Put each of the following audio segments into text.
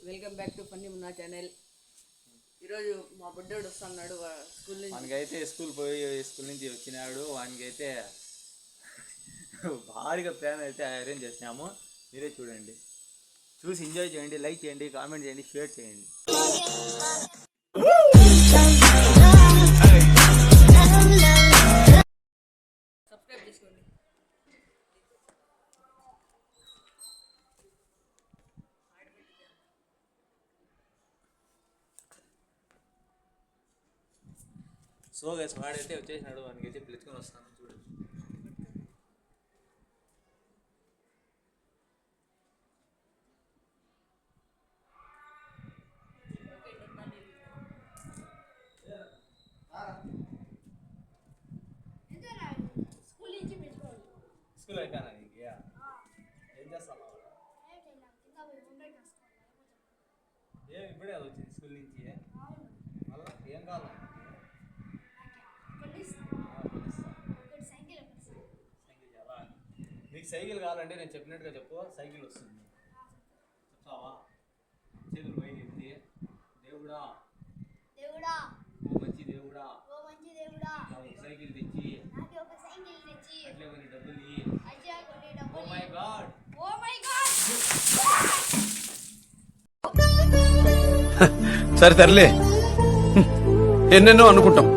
Welcome back to funny Munna channel. ఈరోజు మా బుడ్డోడు వస్తున్నాడు స్కూల్ నుంచి. వానికైతే స్కూల్ నుంచి వచ్చినాడు. వానికైతే భారీగా ప్లాన్ అయితే అరేంజ్ చేసినాము. మీరే చూడండి, చూసి ఎంజాయ్ చేయండి, లైక్ చేయండి, కామెంట్ చేయండి, షేర్ చేయండి. సబ్స్క్రైబ్ చేసుకోండి. సో గైస్, వాడైతే వచ్చేసినాడు. వానికైతే పిలుచుకొని వస్తాను, చూడండి. స్కూల్ అయిపోయినా నీకు? ఏం చేస్తాను? ఏం ఇప్పుడే అది వచ్చింది స్కూల్ నుంచి? మళ్ళా ఏం కావాలి? నీకు సైకిల్ కావాలంటే నేను చెప్పినట్టుగా చెప్పు, సైకిల్ వస్తుంది. చెప్తావా? చేతులు పైకి ఎత్తి, దేవుడా దేవుడా ఓ మంచి దేవుడా నాకు సైకిల్ తెచ్చి అట్లే కొన్ని డబ్బులు ఇయ్యి. ఓ మై గాడ్ సరే తరలే, ఎన్నెన్నో అనుకుంటాం,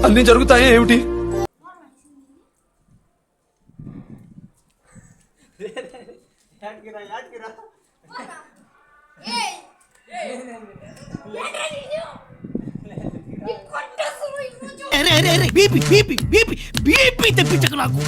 అన్ని జరుగుతాయా ఏమిటి? తెప్పించకు నాకు.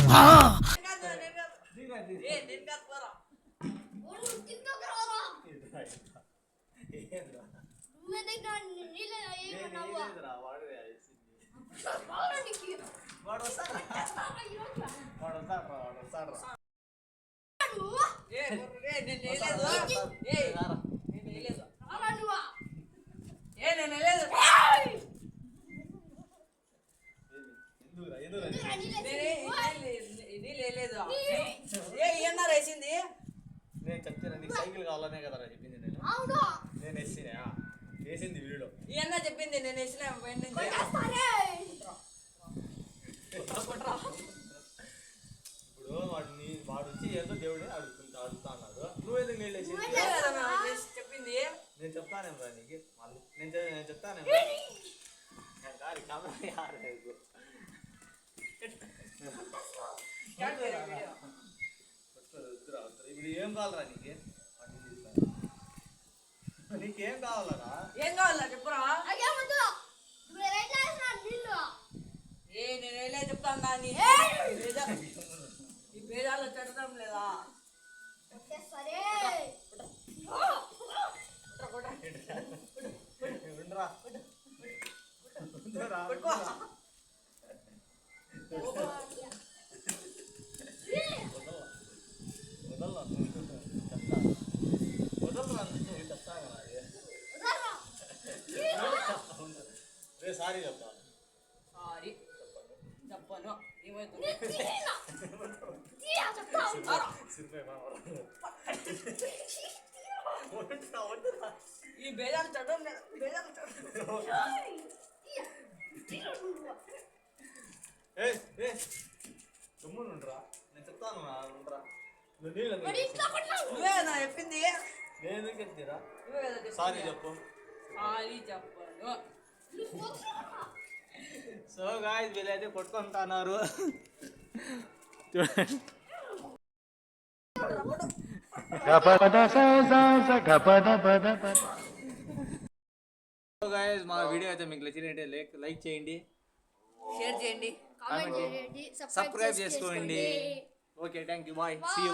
నేను చెప్తాను. నీకు సైకిల్ కావాలనే కదా చెప్పింది. నేను వేసింది వీడియో. ఈ అన్న చెప్పింది, నేను వేసిన. ఇప్పుడు వాడు వచ్చి ఏదో దేవుడే అడుగుతా అన్నాడు. నువ్వేందుకు నీళ్ళు వేసి చెప్పింది? నేను చెప్తానేం రా నీకు, మళ్ళీ నేను చెప్తానేం. ఇప్పుడు ఏం కావాలరా నీకు? నీకేం కావాలరా? ఏం కావాలా చెప్పురా. నేను వెళ్ళే చెప్తాను. ఈ భేదాలు చెడతాం లేదా? సారీ చెప్తా. సారీ చెప్పను. ఈ బేజాలు చదవం లేదు. తుమ్ముండ్రా, నేను చెప్తాను. నువ్వే నా చెప్పింది. నేను ఎందుకు చెప్తారా? నువ్వే కదా. సారీ చెప్పు. సారీ చెప్పను. సో గాయ్స్, వీళ్ళైతే కొట్టుకుంటున్నారు. సో గాయ్స్, మా వీడియో అయితే మీకు నచ్చినట్లయితే లైక్ చేయండి, షేర్ చేయండి, కామెంట్ చేయండి, సబ్స్క్రైబ్ చేసుకోండి. Okay, thank you, bye, see you.